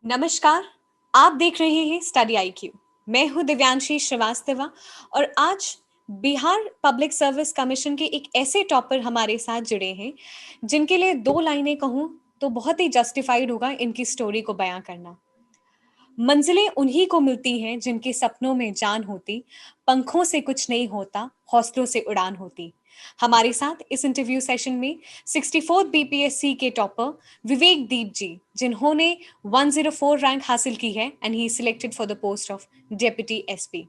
नमस्कार, आप देख रहे हैं स्टडी आईक्यू। मैं हूं दिव्यांशी श्रीवास्तवा और आज बिहार पब्लिक सर्विस कमीशन के एक ऐसे टॉपर हमारे साथ जुड़े हैं जिनके लिए दो लाइनें कहूं तो बहुत ही जस्टिफाइड होगा इनकी स्टोरी को बयां करना। मंजिलें उन्हीं को मिलती हैं जिनके सपनों में जान होती, पंखों से कुछ नहीं होता, हौसलों से उड़ान होती। हमारे साथ इस इंटरव्यू सेशन में 64 बीपीएससी के टॉपर विवेक दीप जी, जिन्होंने 104 रैंक हासिल की है and he selected for the post of deputy SP.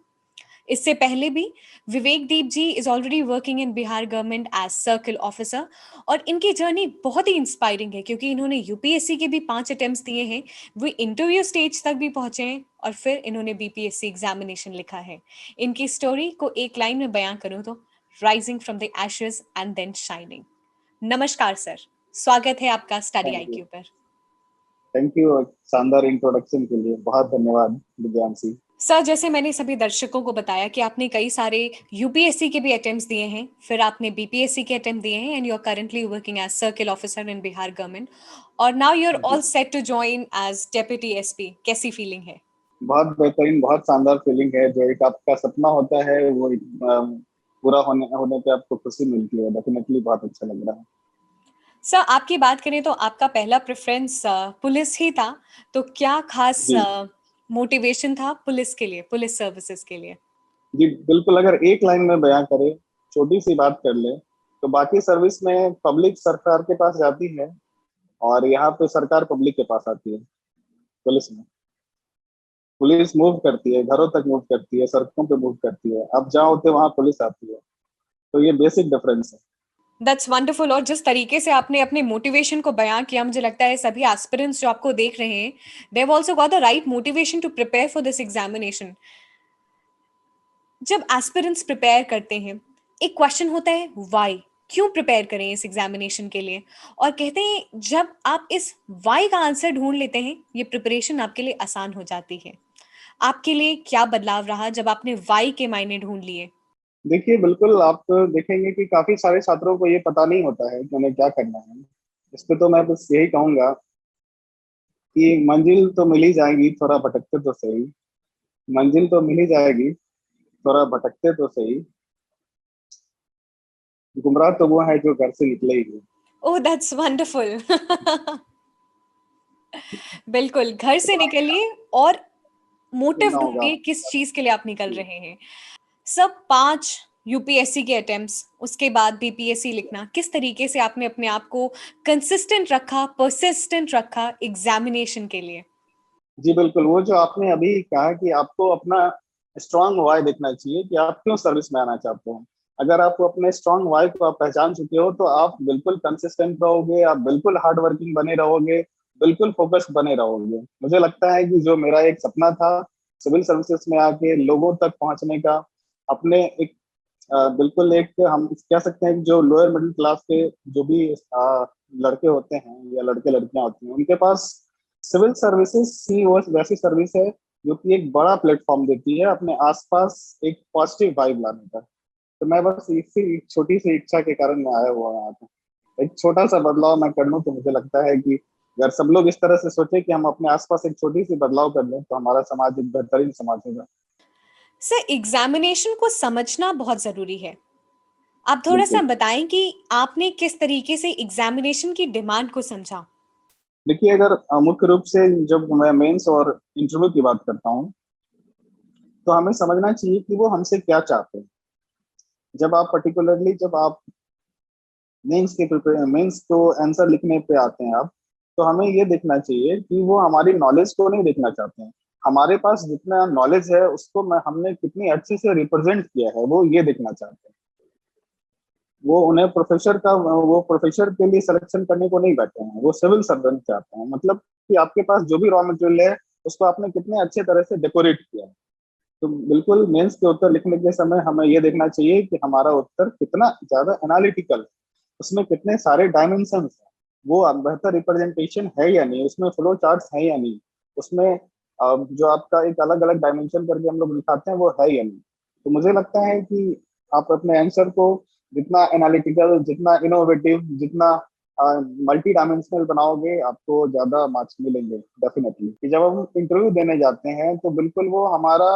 इससे पहले भी Vivek Deep ji is already working in Bihar government as circle officer और इनकी जर्नी बहुत ही इंस्पायरिंग है क्योंकि इन्होंने यूपीएससी के भी 5 अटेम्प्ट्स दिए हैं, वो इंटरव्यू स्टेज तक भी पहुंचे हैं और फिर इन्होंने बीपीएससी एग्जामिनेशन लिखा है। इनकी स्टोरी को एक लाइन में बयां करूं तो rising from the ashes and then shining. नमस्कार सर, स्वागत है आपका स्टडी थैंक यू। आईक्यू पर। थैंक यू शानदार इंट्रोडक्शन के लिए बहुत धन्यवाद दिव्यांशी। सर, जैसे मैंने सभी दर्शकों को बताया कि आपने कई सारे यूपीएससी के भी अटेम्प्ट्स दिए हैं, फिर आपने बीपीएससी के अटेम्प्ट दिए हैं and you are currently working as circle officer in Bihar government और नाउ यू आर जी, all set to join as deputy SP. कैसी फीलिंग है? बहुत बेहतरीन, बहुत शानदार फीलिंग है। जो एक आपका सपना होता है वो पूरा होने होने पे आपको खुशी मिलती है। डेफिनेटली बहुत अच्छा लग रहा है। सर, आपकी बात करें तो आपका पहला प्रेफरेंस पुलिस ही था, तो क्या खास जी मोटिवेशन था पुलिस के लिए, पुलिस सर्विसेज के लिए? जी बिल्कुल। अगर एक लाइन में बयां करें, छोटी सी बात कर ले, तो बाकी सर्विस में पब्लिक सरकार के पास जाती है और यहाँ पे सरकार पब्लिक के पास आती है। पुलिस में पुलिस मूव करती है, घरों तक मूव करती है, सड़कों पे मूव करती है। आप जहाँ होते वहां पुलिस आती है। तो ये बेसिक डिफरेंस है। That's wonderful. और जिस तरीके से आपने अपने मोटिवेशन को बयां किया, मुझे लगता है सभी एस्पिरेंट्स जो आपको देख रहे हैं, they have also got the right motivation to prepare for this examination. जब एस्पिरेंट्स प्रिपेयर करते हैं, एक क्वेश्चन होता है व्हाई, क्यों प्रिपेयर करें इस एग्जामिनेशन के लिए। और कहते हैं जब आप इस व्हाई का आंसर ढूंढ लेते हैं, ये प्रिपरेशन आपके लिए आसान हो जाती है। आपके लिए क्या बदलाव रहा जब आपने व्हाई के मायने ढूंढ लिए? देखिए, बिल्कुल आप देखेंगे कि काफी सारे छात्रों को ये पता नहीं होता है कि उन्हें क्या करना है। इस पे तो मैं बस यही कहूंगा कि मंजिल तो मिल ही जाएगी, थोड़ा भटकते तो सही। मंजिल तो मिल ही जाएगी, थोड़ा भटकते तो सही। गुमराह तो वो है जो घर से निकले ही नहीं। ओह, दैट्स वंडरफुल। बिल्कुल, घर से तो निकलिए और मोटिव सुनना होगा। ढूंढिए किस चीज के लिए आप निकल रहे हैं। सब 5 यूपीएससी के अटेम्प्ट्स, उसके बाद बीपीएससी लिखना, किस तरीके से आपने अपने आप को कंसिस्टेंट रखा, परसिस्टेंट रखा एग्जामिनेशन के लिए? जी बिल्कुल। वो जो आपने अभी कहा कि आपको अपना स्ट्रांग वाई देखना चाहिए कि आप क्यों सर्विस में आना चाहते हैं। अगर आप अपने स्ट्रांग वाई को आप पहचान चुके हो तो आप बिल्कुल कंसिस्टेंट रहोगे, आप बिल्कुल हार्ड वर्किंग बने रहोगे, बिल्कुल फोकस्ड बने रहोगे। मुझे लगता है कि जो मेरा एक सपना था सिविल सर्विसेज में आके लोगों तक पहुंचने का, अपने एक बिल्कुल एक हम कह सकते हैं कि जो लोअर मिडिल क्लास के जो भी लड़के होते हैं या लड़के लड़कियां होती हैं, उनके पास सिविल सर्विसेज सी वो वैसी सर्विस है जो कि एक बड़ा प्लेटफॉर्म देती है अपने आसपास एक पॉजिटिव वाइब लाने का। तो मैं बस इसी छोटी सी इच्छा के कारण मैं आया हुआ यहाँ पे। एक छोटा सा बदलाव मैं कर लूँ तो मुझे लगता है कि अगर सब लोग इस तरह से सोचे कि हम अपने आसपास एक छोटी सी बदलाव कर लें तो हमारा समाज एक बेहतरीन समाज होगा। सर, एग्जामिनेशन को समझना बहुत जरूरी है। आप थोड़ा सा बिल्कुल। बताएं कि आपने किस तरीके से एग्जामिनेशन की डिमांड को समझा। देखिए, अगर मुख्य रूप से जब मैं मेंस और इंटरव्यू की बात करता हूँ तो हमें समझना चाहिए कि वो हमसे क्या चाहते हैं। जब आप मेंस को आंसर लिखने पे आते हैं आप, तो हमें ये देखना चाहिए कि वो हमारी नॉलेज को नहीं देखना चाहते हैं। हमारे पास जितना नॉलेज है उसको मैं हमने कितनी अच्छे से रिप्रेजेंट किया है वो ये देखना चाहते हैं। वो प्रोफेसर के लिए सिलेक्शन करने को नहीं बैठे हैं, वो सिविल सर्वेंट चाहते हैं। मतलब कि आपके पास जो भी रॉ मटेरियल है उसको आपने कितने अच्छे तरह से डेकोरेट किया है। तो बिल्कुल मेंस के उत्तर लिखने के समय हमें ये देखना चाहिए कि हमारा उत्तर कितना ज्यादा एनालिटिकल है, उसमें कितने सारे डायमेंशन हैं, वो बेहतर रिप्रेजेंटेशन है या नहीं, उसमें फ्लो चार्ट्स है या नहीं, उसमें जो आपका एक अलग अलग डायमेंशन करके हम लोग दिखाते हैं वो है या नहीं। तो मुझे लगता है कि आप अपने आंसर को जितना एनालिटिकल, जितना इनोवेटिव, जितना मल्टी डायमेंशनल बनाओगे आपको ज्यादा मार्क्स मिलेंगे डेफिनेटली। कि जब हम इंटरव्यू देने जाते हैं तो बिल्कुल वो हमारा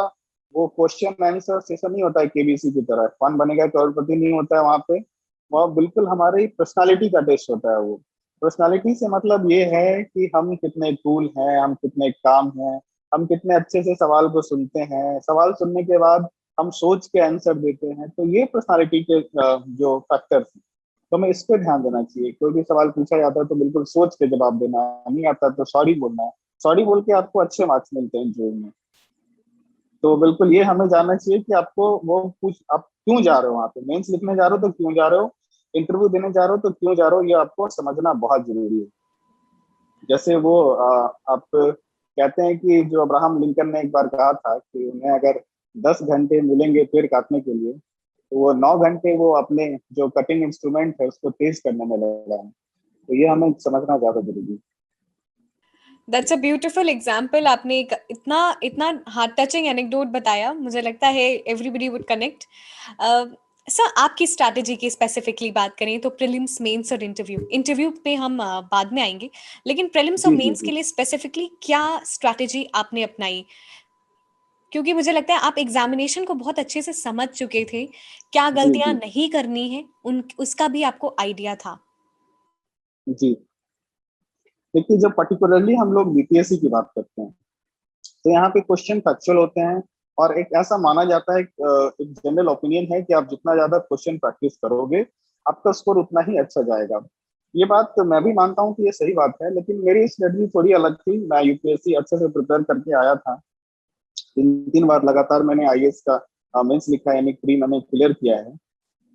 वो क्वेश्चन आंसर सेशन नहीं होता है केबीसी की तरह, कौन बनेगा करोड़पति नहीं होता है वहां पे। वो बिल्कुल हमारी पर्सनालिटी का टेस्ट होता है। वो पर्सनालिटी से मतलब ये है कि हम कितने कूल हैं, हम कितने काम हैं, हम कितने अच्छे से सवाल को सुनते हैं, सवाल सुनने के बाद हम सोच के आंसर देते हैं। तो ये पर्सनालिटी के जो फैक्टर्स, तो हमें इस पे ध्यान देना चाहिए। कोई भी सवाल पूछा जाता है तो बिल्कुल सोच के जवाब देना है, नहीं आता तो सॉरी बोलना है। सॉरी बोल के आपको अच्छे मार्क्स मिलते हैं इंटरव्यू में। तो बिल्कुल ये हमें जानना चाहिए कि आपको वो पूछ आप क्यों जा रहे हो वहां पे, मेंस लिखने जा रहे हो तो क्यों जा रहे हो, इंटरव्यू देने जा रहे हो तो क्यों जा रहे हो, ये आपको समझना बहुत जरूरी है। जैसे वो आप कहते हैं कि जो अब्राहम लिंकन ने एक बार कहा था कि उन्हें अगर 10 घंटे मिलेंगे पेड़ काटने के लिए, तो वो 9 घंटे वो अपने जो कटिंग इंस्ट्रूमेंट है उसको तेज करने में लगा है। तो ये हमें समझना ज्यादा जरूरी है। That's a beautiful example. आपने एक इतना इतना हार्ट टचिंग एनेक्डोट बताया, मुझे लगता है एवरीबडी वुड कनेक्ट। सर, आपकी स्ट्रैटेजी की स्पेसिफिकली बात करें तो प्रीलिम्स, मेंस और इंटरव्यू, इंटरव्यू पे हम बाद में आएंगे, लेकिन प्रीलिम्स और जी जी मेंस के जी लिए स्पेसिफिकली क्या स्ट्रैटेजी आपने अपनाई? क्योंकि मुझे लगता है आप एग्जामिनेशन को बहुत अच्छे से समझ चुके थे, क्या जी गलतियां जी नहीं करनी है उन उसका भी आपको आइडिया था। जी। देखिए जब पर्टिकुलरली हम लोग बीपीएससी की बात करते हैं तो यहाँ पे क्वेश्चन फैक्चुअल होते हैं। और एक ऐसा माना जाता है, एक जनरल ओपिनियन है कि आप जितना ज्यादा क्वेश्चन प्रैक्टिस करोगे आपका स्कोर उतना ही अच्छा जाएगा। ये बात तो मैं भी मानता हूँ कि ये सही बात है, लेकिन मेरी स्ट्रेटजी थोड़ी अलग थी। मैं यूपीएससी अच्छे से प्रिपेयर करके आया था। 3 3 बार लगातार मैंने आईएएस का मेंस लिखा है, यानी प्री मैंने क्लियर किया है।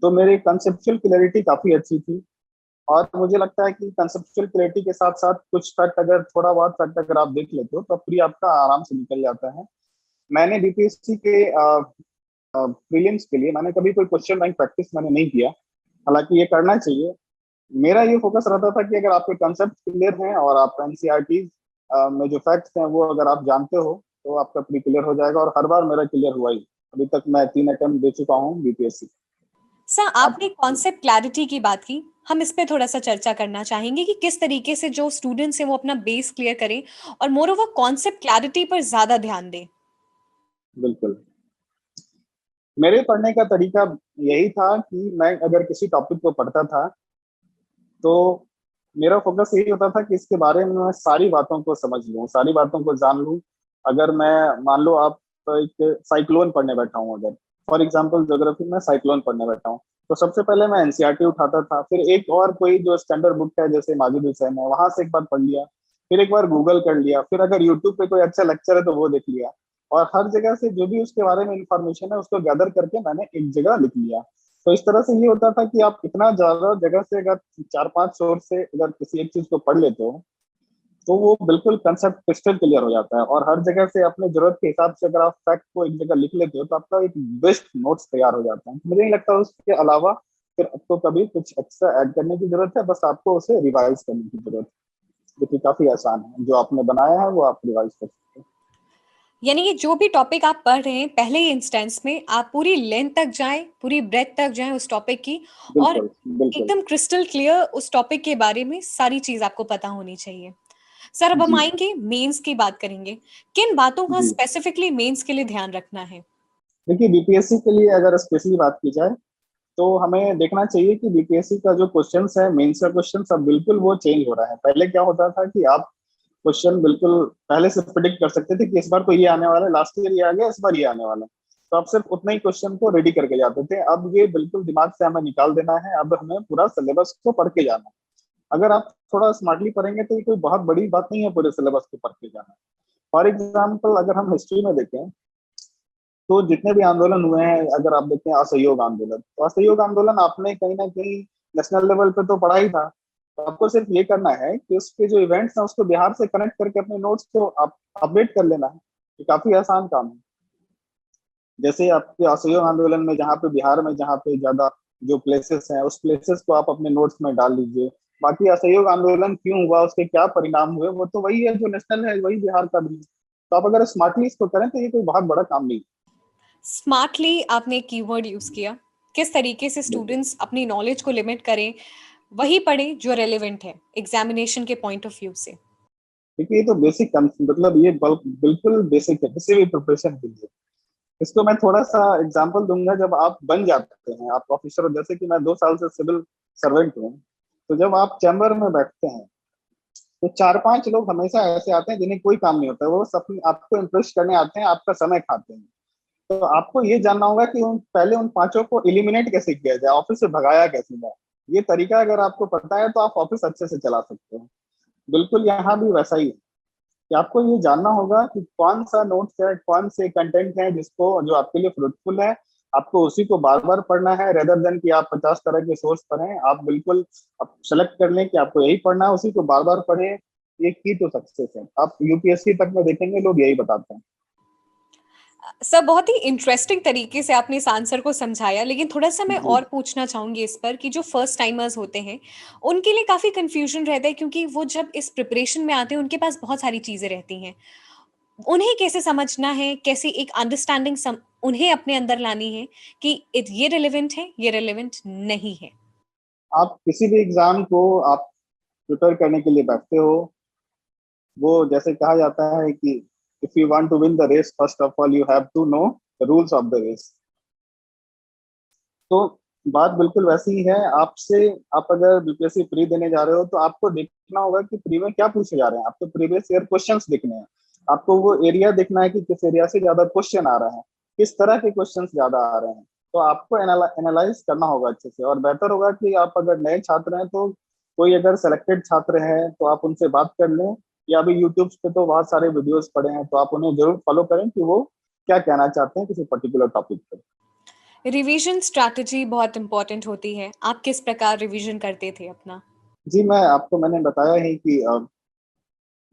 तो मेरी कंसेप्चुअल क्लैरिटी काफी अच्छी थी। और मुझे लगता है कि कंसेप्चुअल क्लैरिटी के साथ साथ कुछ फैक्ट, अगर थोड़ा बहुत फैक्ट अगर आप देख लेते हो तो प्री आपका आराम से निकल जाता है। मैंने बीपीएससी के प्रीलिम्स के लिए मैंने कभी कोई क्वेश्चन बैंक प्रैक्टिस मैंने नहीं किया। हालांकि ये करना चाहिए। मेरा ये फोकस रहता था कि अगर आपके कंसेप्ट क्लियर हैं और आप एनसीईआरटी में जो फैक्ट्स हैं वो अगर आप जानते हो तो आपका प्री क्लियर हो जाएगा। और हर बार मेरा क्लियर हुआ ही। अभी तक मैं 3 अटेम्प्ट दे चुका हूँ बीपीएससी। सर, आप आपने कॉन्सेप्ट क्लैरिटी की बात की, हम इस पे थोड़ा सा चर्चा करना चाहेंगे कि किस तरीके से जो स्टूडेंट्स हैं वो अपना बेस क्लियर करें और मोर ओवर कॉन्सेप्ट क्लैरिटी पर ज्यादा ध्यान दें। बिल्कुल, मेरे पढ़ने का तरीका यही था कि मैं अगर किसी टॉपिक को पढ़ता था तो मेरा फोकस यही होता था कि इसके बारे में मैं सारी बातों को समझ लूँ, सारी बातों को जान लूँ। अगर मैं मान लो आप एक साइक्लोन पढ़ने बैठा हूँ, अगर फॉर एग्जांपल ज्योग्राफी में साइक्लोन पढ़ने बैठा हूँ, तो सबसे पहले मैं एनसीईआरटी उठाता था। फिर एक और कोई जो स्टैंडर्ड बुक है जैसे माजिद हुसैन है वहां से एक बार पढ़ लिया। फिर एक बार गूगल कर लिया। फिर अगर यूट्यूब पे कोई अच्छा लेक्चर है तो वो देख लिया। और हर जगह से जो भी उसके बारे में इंफॉर्मेशन है उसको गैदर करके मैंने एक जगह लिख लिया। तो इस तरह से ये होता था कि आप इतना ज्यादा जगह से अगर 4 5 सोर्स से अगर किसी एक चीज को पढ़ लेते हो तो वो बिल्कुल कंसेप्ट क्रिस्टल क्लियर हो जाता है। और हर जगह से अपने जरूरत के हिसाब से अगर आप फैक्ट को एक जगह लिख लेते हो तो आपका एक बेस्ट नोट्स तैयार हो जाता है। मुझे नहीं लगता उसके अलावा फिर आपको कभी कुछ एक्स्ट्रा ऐड करने की जरूरत है, बस आपको उसे रिवाइज करने की जरूरत है, जो कि काफी आसान है। जो आपने बनाया है वो आप रिवाइज कर सकते हैं। यानी कि जो भी टॉपिक आप पढ़ रहे हैं पहले ही इंस्टेंस में आप पूरी लेंथ तक जाएं, पूरी ब्रेथ तक जाएं उस टॉपिक की, और बिल्कुल बिल्कुल। एकदम क्रिस्टल क्लियर उस टॉपिक के बारे में सारी चीज आपको पता होनी चाहिए। सर, अब हम जी आएंगे मेंस की बात करेंगे। किन बातों का जी। स्पेसिफिकली मेंस के लिए ध्यान रखना है? देखिए बीपीएससी के लिए अगर स्पेशली बात की जाए तो हमें देखना चाहिए कि बीपीएससी का जो क्वेश्चंस है, मेंस का क्वेश्चन सब बिल्कुल वो चेंज हो रहा है। पहले क्या होता था कि आप क्वेश्चन बिल्कुल पहले से प्रिडिक्ट कर सकते थे कि इस बार तो ये आने वाला है, लास्ट ईयर ये आ गया, इस बार ये आने वाला है। तो आप सिर्फ उतना ही क्वेश्चन को रेडी करके जाते थे। अब ये बिल्कुल दिमाग से हमें निकाल देना है, अब हमें पूरा सिलेबस को पढ़ के जाना है। अगर आप थोड़ा स्मार्टली पढ़ेंगे तो ये कोई बहुत बड़ी बात नहीं है पूरे सिलेबस को पढ़ के जाना। फॉर एग्जाम्पल अगर हम हिस्ट्री में देखें तो जितने भी आंदोलन हुए हैं, अगर आप देखें असहयोग आंदोलन, तो असहयोग आंदोलन आपने कहीं ना कहीं नेशनल लेवल पे तो पढ़ा ही था। तो आपको सिर्फ ये करना है कि उसके जो इवेंट्स हैं उसको बिहार से कनेक्ट करके अपने नोट्स को आप अपडेट कर लेना है। ये काफी आसान काम है। जैसे आपके असहयोग आंदोलन में जहाँ पे बिहार में जहाँ पे ज्यादा जो प्लेसेस हैं उस प्लेसेस को आप अपने नोट्स में डाल लीजिए। बाकी असहयोग आंदोलन क्यों हुआ, उसके क्या परिणाम हुए, वो तो वही है जो नेशनल है, वही बिहार का भी है। तो आप अगर स्मार्टली इसको करें तो ये कोई बहुत बड़ा काम नहीं स्मार्टली आपने कीवर्ड यूज किया। किस तरीके से है। स्टूडेंट्स अपनी नॉलेज को लिमिट करें, वही पढ़ें जो रेलेवेंट है एग्जामिनेशन के पॉइंट ऑफ व्यू से। क्योंकि ये तो बेसिक मतलब ये बिल्कुल बेसिक है किसी भी प्रिपरेशन के लिए। इसको मैं थोड़ा सा एग्जांपल दूंगा। जब आप बन जाते हैं, आप ऑफिसर, जैसे कि मैं 2 साल से सिविल सर्वेंट हूँ, तो जब आप चैम्बर में बैठते हैं तो 4-5 लोग हमेशा ऐसे आते हैं जिन्हें कोई काम नहीं होता, वो सब आपको इम्प्रेस करने आते हैं, आपका समय खाते हैं। तो आपको ये जानना होगा कि पहले उन 5 को इलिमिनेट कैसे किया जाए, ऑफिस से भगाया कैसे जाए। ये तरीका अगर आपको पता है तो आप ऑफिस अच्छे से चला सकते हो। बिल्कुल यहाँ भी वैसा ही है कि आपको ये जानना होगा कि कौन सा नोट्स है, कौन से कंटेंट है जिसको जो आपके लिए फ्रूटफुल है। आपको उसी को बार बार पढ़ना है, रेदर देन कि आप 50 तरह के सोर्स पढ़ें। आप बिल्कुल आप सेलेक्ट कर लें कि आपको यही पढ़ना है, उसी को बार बार पढ़ें। ये की तो सक्सेस है। आप यूपीएससी तक में देखेंगे लोग यही बताते हैं। सर बहुत ही इंटरेस्टिंग तरीके से आपने इस आंसर को समझाया, लेकिन थोड़ा सा मैं जी। और पूछना चाहूंगी इस पर कि जो फर्स्ट टाइमर्स होते हैं उनके लिए काफी कंफ्यूजन रहता है, क्योंकि वो जब इस प्रिपरेशन में आते हैं उनके पास बहुत सारी चीजें रहती हैं। उन्हें कैसे समझना है, कैसे एक अंडरस्टैंडिंग उन्हें अपने अंदर लानी है कि ये रिलेवेंट है, ये रिलेवेंट नहीं है। आप किसी भी एग्जाम को आप प्रिपेयर करने के लिए बैठते हो, वो जैसे कहा जाता है कि if you want to win the race first of all you have to know the rules of the race. तो बात बिल्कुल वैसी ही है आपसे। आप अगर बीपीएससी प्री देने जा रहे हो तो आपको देखना होगा कि प्री में क्या पूछे जा रहे हैं। आपको प्रीवियस ईयर क्वेश्चंस देखने हैं। आपको वो एरिया देखना है कि किस एरिया से ज्यादा क्वेश्चन आ रहे हैं, किस तरह के क्वेश्चंस ज्यादा आ रहे हैं। तो आपको एनालाइज करना होगा अच्छे से। और बेहतर होगा कि आप अगर नए छात्र हैं तो कोई अगर सेलेक्टेड छात्र है तो आप उनसे बात कर लें, या अभी यूट्यूब पे तो बहुत सारे वीडियोस पड़े हैं, तो आप उन्हें जरूर फॉलो करें कि वो क्या कहना चाहते हैं किसी पर्टिकुलर टॉपिक पे। रिवीजन स्ट्रैटेजी बहुत इंपॉर्टेंट होती है। आप किस प्रकार रिवीजन करते थे अपना? जी, मैंने बताया ही कि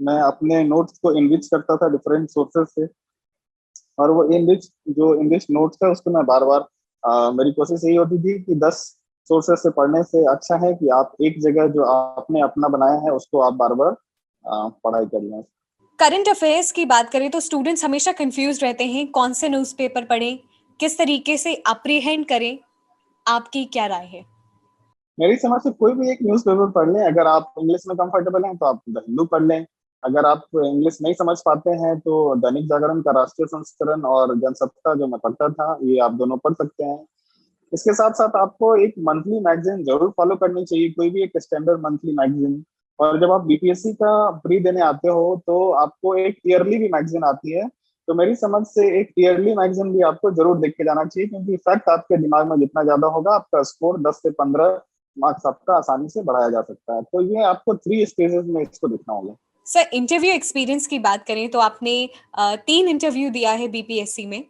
मैं अपने नोट्स को इनरिच करता था डिफरेंट सोर्सेज से। और वो इनरिच नोट्स है उसको मैं बार बार मेरी कोशिश यही होती थी कि 10 सोर्सेज से पढ़ने से अच्छा है कि आप एक जगह जो आपने अपना बनाया है उसको आप बार बार पढ़ाई कर लें। करंट अफेयर्स की बात करें तो स्टूडेंट्स हमेशा कंफ्यूज रहते हैं, कौन से न्यूज़पेपर पढ़ें, किस तरीके से अप्रीहेंड करें। आपकी क्या राय है? मेरी समझ से कोई भी एक न्यूज़पेपर पढ़ लें। अगर आप इंग्लिश में कंफर्टेबल हैं तो आप द हिंदू पढ़ लें। अगर आप इंग्लिश नहीं समझ पाते हैं तो दैनिक जागरण का राष्ट्रीय संस्करण और जनसत्ता जो मैं पढ़ता था, ये आप दोनों पढ़ सकते हैं। इसके साथ साथ आपको एक मंथली मैगजीन जरूर फॉलो करनी चाहिए, कोई भी एक स्टैंडर्ड मंथली मैगजीन। और जब आप बीपीएससी का प्री देने आते हो तो आपको एक ईयरली भी मैगजीन आती है। तो मेरी समझ से एक ईयरली मैगजीन भी आपको जरूर देख के जाना चाहिए, क्योंकि इफेक्ट आपके दिमाग में जितना ज्यादा होगा आपका स्कोर 10 से 15 मार्क्स आपका आसानी से बढ़ाया जा सकता है। तो ये आपको 3 स्टेजेस में इसको देखना होगा। सर इंटरव्यू एक्सपीरियंस की बात करें तो आपने 3 इंटरव्यू दिया है बीपीएससी में।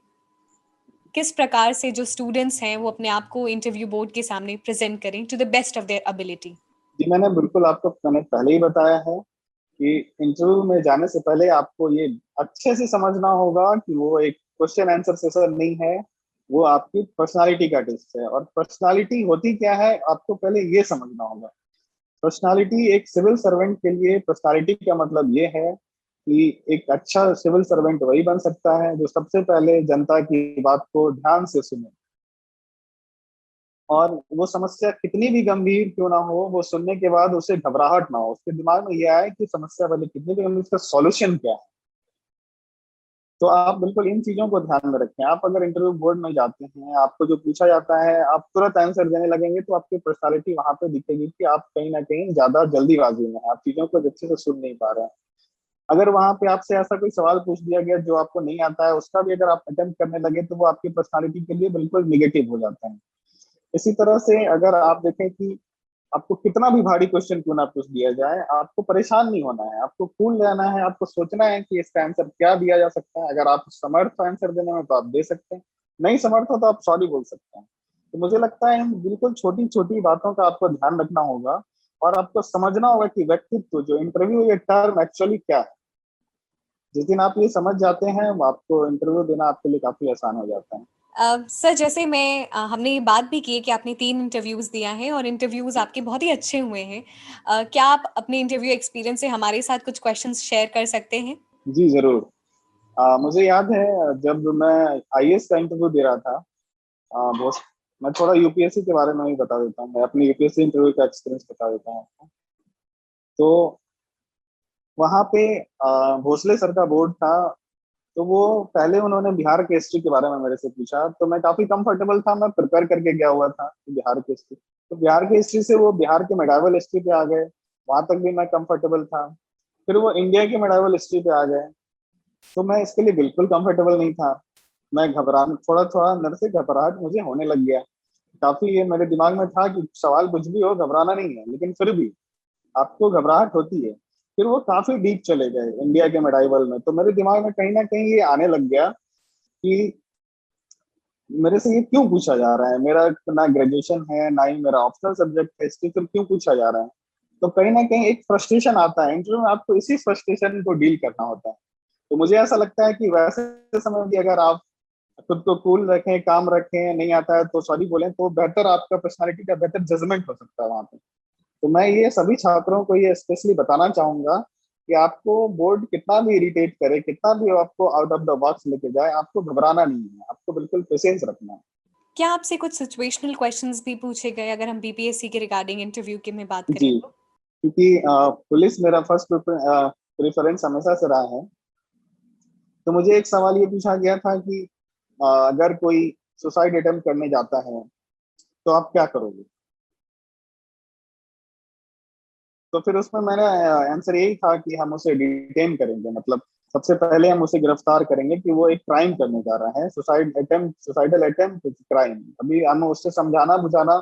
किस प्रकार से जो स्टूडेंट्स हैं वो अपने आप को इंटरव्यू बोर्ड के सामने प्रेजेंट करें to the best of their ability? जी, मैंने पहले ही बताया है कि इंटरव्यू में जाने से पहले आपको ये अच्छे से समझना होगा कि वो एक क्वेश्चन आंसर सेशन नहीं है, वो आपकी पर्सनालिटी का टेस्ट है। और पर्सनालिटी होती क्या है आपको पहले ये समझना होगा। पर्सनालिटी एक सिविल सर्वेंट के लिए पर्सनालिटी का मतलब ये है कि एक अच्छा सिविल सर्वेंट वही बन सकता है जो सबसे पहले जनता की बात को ध्यान से सुने। और वो समस्या कितनी भी गंभीर क्यों ना हो, वो सुनने के बाद उसे घबराहट ना हो, उसके दिमाग में ये आए कि समस्या वाले कितनी भी गंभीर, इसका सॉल्यूशन क्या है। तो आप बिल्कुल इन चीजों को ध्यान में रखें। आप अगर इंटरव्यू बोर्ड में जाते हैं, आपको जो पूछा जाता है आप तुरंत आंसर देने लगेंगे तो आपकी पर्सनालिटी वहां पे दिखेगी कि आप कहीं ना कहीं ज्यादा जल्दीबाजी में हैं, आप चीजों को अच्छे से सुन नहीं पा रहे हैं। अगर वहां पे आपसे ऐसा कोई सवाल पूछ दिया गया जो आपको नहीं आता है, उसका भी अगर आप अटेम्प्ट करने लगे तो वो आपकी पर्सनालिटी के लिए बिल्कुल निगेटिव हो जाता है। इसी तरह से अगर आप देखें कि आपको कितना भी भारी क्वेश्चन क्यों ना पूछ दिया जाए, आपको परेशान नहीं होना है, आपको कूल रहना है। आपको सोचना है कि इसका आंसर क्या दिया जा सकता है। अगर आप समर्थ हो आंसर देने में तो आप दे सकते हैं, नहीं समर्थ हो तो आप सॉरी बोल सकते हैं। तो मुझे लगता है इन बिल्कुल छोटी छोटी बातों का आपको ध्यान रखना होगा। और आपको समझना होगा कि व्यक्तित्व जो इंटरव्यू ये टर्म एक्चुअली क्या है। जिस दिन आप ये समझ जाते हैं आपको इंटरव्यू देना आपके लिए काफी आसान हो जाता है। सर जैसे हमने ये बात भी की है कि आपने 3 इंटरव्यूज़ दिया है और इंटरव्यूज़ आपके बहुत ही अच्छे हुए हैं। क्या आप अपने इंटरव्यू एक्सपीरियंस से हमारे साथ कुछ क्वेश्चंस शेयर कर सकते हैं? जी जरूर। मुझे याद है जब मैं आईएएस का इंटरव्यू दे रहा था, बहुत मैं थोड़ा यूपीएससी के बारे में ही बता देता हूँ, मैं अपनी यूपीएससी इंटरव्यू का एक्सपीरियंस बता देता हूँ आपको। तो वहाँ पे भोसले सर का बोर्ड था। तो वो पहले उन्होंने बिहार के हिस्ट्री के बारे में मेरे से पूछा, तो मैं काफी कंफर्टेबल था, मैं प्रिपेयर करके गया हुआ था कि बिहार की हिस्ट्री। तो बिहार की हिस्ट्री से वो बिहार के मेडावल हिस्ट्री पे आ गए, वहां तक भी मैं कंफर्टेबल था। फिर वो इंडिया के मेडावल हिस्ट्री पे आ गए, तो मैं इसके लिए बिल्कुल कंफर्टेबल नहीं था। मैं घबरा थोड़ा थोड़ा अंदर से घबराहट मुझे होने लग गया। काफी ये मेरे दिमाग में था कि सवाल कुछ भी हो घबराना नहीं है, लेकिन फिर भी आपको घबराहट होती है। फिर वो काफी डीप चले गए इंडिया के मेडाइवल में, तो मेरे दिमाग में कहीं ना कहीं ये आने लग गया कि मेरे से ये क्यों पूछा जा रहा है, मेरा ना ग्रेजुएशन है ना ही मेरा ऑप्शनल सब्जेक्ट है, इसके फिर क्यों पूछा जा रहा है। तो कहीं ना कहीं एक फ्रस्ट्रेशन आता है इंटरव्यू में, आपको इसी फ्रस्ट्रेशन को डील करना होता है। तो मुझे ऐसा लगता है कि वैसे समय भी अगर आप खुद को कूल रखें, काम रखें, नहीं आता है तो सॉरी बोलें, तो बेहतर आपका पर्सनालिटी का बेहतर जजमेंट हो सकता है वहां पे। तो मैं ये सभी छात्रों को ये स्पेशली बताना चाहूंगा कि आपको बोर्ड कितना भी इरिटेट करे, कितना भी आपको आउट ऑफ द बॉक्स लेके जाए, आपको घबराना नहीं है, आपको बिल्कुल पेशेंस रखना है। क्या आपसे कुछ सिचुएशनल क्वेश्चंस भी पूछे गए अगर हम बीपीएससी के रिगार्डिंग इंटरव्यू की में बात जी, करें तो? क्योंकि पुलिस मेरा फर्स्ट प्रेफरेंस हमेशा से रहा है। तो मुझे एक सवाल ये पूछा गया था कि अगर कोई सुसाइड अटेम्प्ट करने जाता है तो आप क्या करोगे। तो फिर उसमें मैंने आंसर यही था कि हम उसे डिटेन करेंगे, मतलब सबसे पहले हम उसे गिरफ्तार करेंगे कि वो एक क्राइम करने जा रहा है, सुसाइडल अटेम्प्ट क्राइम। अभी हमें उससे समझाना बुझाना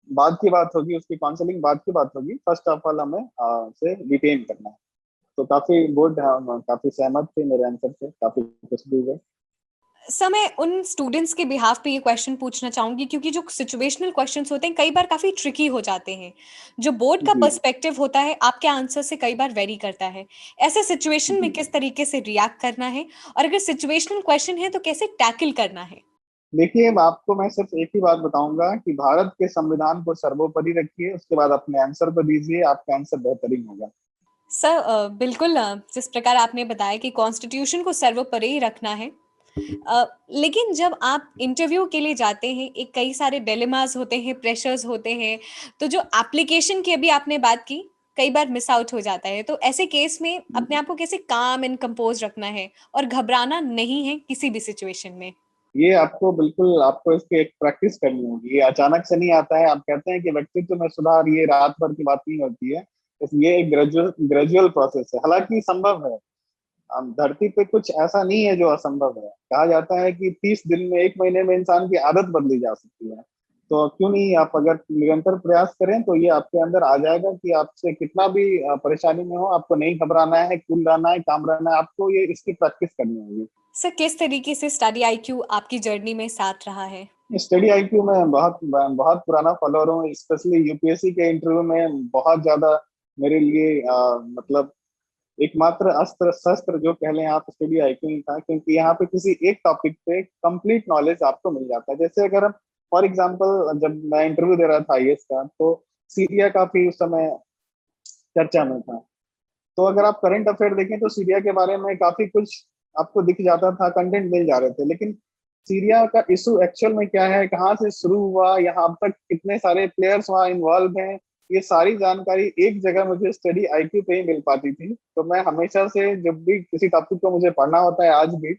बाद की बात होगी, उसकी काउंसलिंग बाद की बात होगी, फर्स्ट ऑफ ऑल हमें उसे डिटेन करना है। तो काफी गुड, हम काफी सहमत थे मेरे आंसर से, काफी खुश भी हुए। सर मैं उन स्टूडेंट्स के बिहाफ पे ये क्वेश्चन पूछना चाहूंगी क्योंकि जो सिचुएशनल क्वेश्चंस होते हैं कई बार काफी ट्रिकी हो जाते हैं। जो बोर्ड का जी पर्सपेक्टिव होता है आपके आंसर से कई बार वेरी करता है। ऐसे सिचुएशन में जी। किस तरीके से रिएक्ट करना है और अगर सिचुएशनल क्वेश्चन है तो कैसे टैकल करना है? देखिए, अब आपको मैं सिर्फ एक ही बात बताऊंगा कि भारत के संविधान को सर्वोपरि रखिए, उसके बाद अपने आंसर को दीजिए, आपका आंसर बेहतरीन होगा। सर बिल्कुल जिस प्रकार आपने बताया कि कॉन्स्टिट्यूशन को सर्वोपरि रखना है। लेकिन जब आप इंटरव्यू के लिए जाते हैं एक कई सारे डिलेमास होते हैं, प्रेशर्स होते हैं, तो जो एप्लीकेशन की अभी आपने बात की, कई बार मिस आउट हो जाता है, तो ऐसे केस में अपने आप को कैसे काम एंड कंपोज रखना है और घबराना नहीं है किसी भी सिचुएशन में? ये आपको बिल्कुल, आपको इसकी एक प्रैक्टिस करनी होगी, ये अचानक से नहीं आता है। आप कहते हैं कि व्यक्तित्व में सुधार ये रात भर की बात नहीं होती है, ये एक ग्रेजुअल ग्रेजुअल प्रोसेस है, हालांकि संभव है। धरती पे कुछ ऐसा नहीं है जो असंभव है। कहा जाता है कि 30 दिन में, 1 महीने में इंसान की आदत बदली जा सकती है। तो क्यों नहीं, आप अगर निरंतर प्रयास करें तो ये आपके अंदर आ जाएगा कि आपसे कितना भी परेशानी में हो, आपको नहीं घबराना है, कूल रहना है, काम रहना है, आपको ये इसकी प्रैक्टिस करनी होगी। सर किस तरीके से स्टडी आईक्यू आपकी जर्नी में साथ रहा है? स्टडी आईक्यू में बहुत बहुत पुराना फॉलोअर हूँ, स्पेशली यूपीएससी के इंटरव्यू में बहुत ज्यादा मेरे लिए मतलब एकमात्र अस्त्र शस्त्र जो कह लें आप, स्टडी आईक्यू ही था। क्योंकि यहाँ पे किसी एक टॉपिक पे कंप्लीट नॉलेज आपको मिल जाता है। जैसे अगर हम फॉर एग्जांपल, जब मैं इंटरव्यू दे रहा था आईएएस का, तो सीरिया काफी उस समय चर्चा में था। तो अगर आप करंट अफेयर देखें तो सीरिया के बारे में काफी कुछ आपको दिख जाता था, कंटेंट मिल जा रहे थे। लेकिन सीरिया का इशू एक्चुअल में क्या है, कहाँ से शुरू हुआ, यहाँ अब तक कितने सारे प्लेयर्स वहाँ इन्वॉल्व हैं, ये सारी जानकारी एक जगह मुझे स्टडी आईक्यू पे ही मिल पाती थी। तो मैं हमेशा से जब भी किसी टॉपिक को मुझे पढ़ना होता है, आज भी,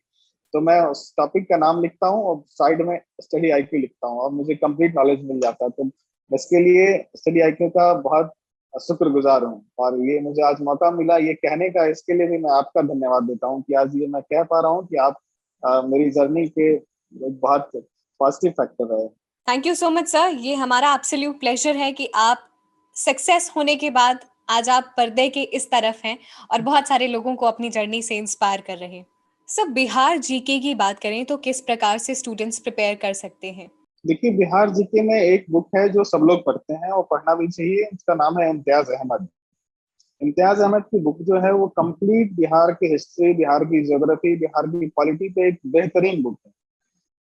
तो मैं उस टॉपिक का नाम लिखता हूँ और साइड में स्टडी आईक्यू लिखता हूँ, और मुझे कंप्लीट नॉलेज मिल जाता है। तो इसके लिए स्टडी आईक्यू का बहुत शुक्रगुजार हूँ। और ये मुझे आज मौका मिला ये कहने का, इसके लिए भी मैं आपका धन्यवाद देता हूँ कि आज ये मैं कह पा रहा हूँ कि आप मेरी जर्नी के एक बहुत पॉजिटिव फैक्टर है। Thank you so much sir, ये हमारा एब्सोल्यूट प्लेजर है कि आप सक्सेस होने के बाद आज आप पर्दे के इस तरफ हैं और बहुत सारे लोगों को अपनी जर्नी से इंस्पायर कर रहे हैं। सर बिहार जीके की बात करें तो किस प्रकार से स्टूडेंट्स प्रिपेयर कर सकते हैं? देखिए, बिहार जीके में एक बुक है जो सब लोग पढ़ते हैं और पढ़ना भी चाहिए, उसका नाम है इम्तियाज अहमद। इम्तियाज अहमद की बुक जो है वो कंप्लीट बिहार की हिस्ट्री, बिहार की ज्योग्राफी, बिहार की पॉलिटी पे एक बेहतरीन बुक है।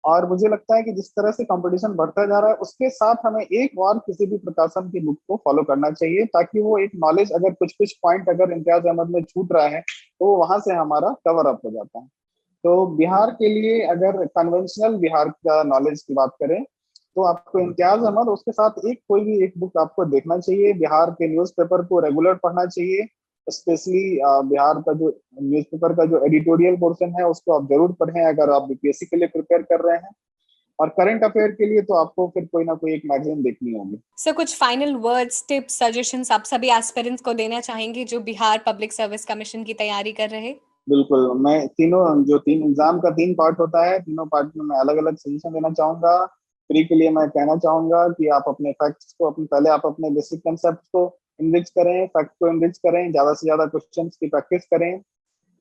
और मुझे लगता है कि जिस तरह से कंपटीशन बढ़ता जा रहा है, उसके साथ हमें एक और किसी भी प्रकाशन की बुक को फॉलो करना चाहिए, ताकि वो एक नॉलेज, अगर कुछ कुछ पॉइंट अगर इम्तियाज अहमद में छूट रहा है तो वो वहां से हमारा कवर अप हो जाता है। तो बिहार के लिए अगर कन्वेंशनल बिहार का नॉलेज की बात करें तो आपको इम्तियाज अहमद, उसके साथ एक कोई भी एक बुक आपको देखना चाहिए। बिहार के न्यूज़पेपर को रेगुलर पढ़ना चाहिए, स्पेशली बिहार का जो न्यूज़पेपर का जो एडिटोरियल पोर्शन है उसको आप जरूर पढ़ें अगर आप बीपीएससी के लिए प्रिपेयर कर रहे हैं। और करंट अफेयर के लिए तो आपको फिर कोई ना कोई एक मैगजीन देखनी होगी। सर, कुछ फाइनल वर्ड्स, टिप्स, सजेशंस आप सभी एस्पिरेंट्स को देना चाहेंगे जो बिहार पब्लिक सर्विस कमीशन की तैयारी कर रहे हैं? बिल्कुल, मैं तीनों जो तीन एग्जाम का तीन पार्ट होता है, तीनों पार्ट में मैं अलग अलग सजेशन देना चाहूंगा। प्री के लिए मैं कहना चाहूंगा कि आप अपने फैक्ट्स को अपने पहले आप अपने बेसिक कंसेप्ट को इनरिच करें, फैक्ट को इनरिच करें, ज्यादा से ज्यादा क्वेश्चंस की प्रैक्टिस करें।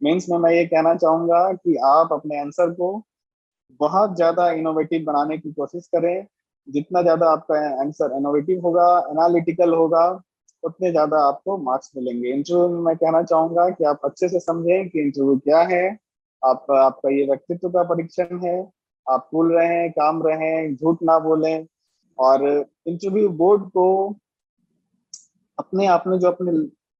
मेंस में मैं ये कहना चाहूंगा कि आप अपने आंसर को बहुत ज्यादा इनोवेटिव बनाने की कोशिश करें। जितना ज्यादा आपका आंसर इनोवेटिव होगा, एनालिटिकल होगा, उतने ज्यादा आपको मार्क्स मिलेंगे। इंटरव्यू में मैं कहना चाहूंगा कि आप अच्छे से समझें कि इंटरव्यू क्या है। आपका ये व्यक्तित्व का परीक्षण है। आप भूल रहे हैं, काम रहे हैं, झूठ ना बोलें। और इंटरव्यू बोर्ड को अपने आपने जो अपने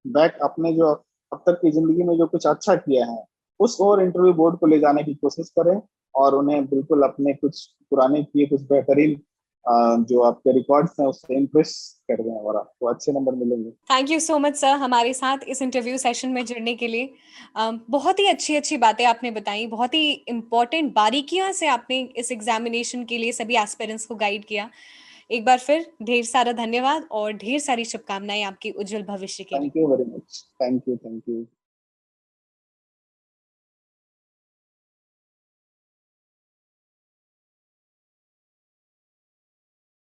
बैक अपने जो अब तक की जिंदगी में जो कुछ अच्छा किया है उस और इंटरव्यू बोर्ड को ले जाने की कोशिश करें। और उन्हें बिल्कुल अपने कुछ पुराने किए कुछ बेहतरीन जो आपके रिकॉर्ड्स हैं उससे इम्प्रेस कर दें और आपको अच्छे नंबर मिलेंगे। Thank you so much sir हमारे साथ इस इंटरव्यू सेशन में जुड़ने के लिए। बहुत ही अच्छी अच्छी बातें आपने बताई, बहुत ही इम्पोर्टेंट बारीकियों से आपने इस एग्जामिनेशन के लिए सभी एस्पिरेंट्स को गाइड किया। एक बार फिर ढेर सारा धन्यवाद और ढेर सारी शुभकामनाएं आपकी उज्जवल भविष्य के लिए। Thank you very much. Thank you. Thank you.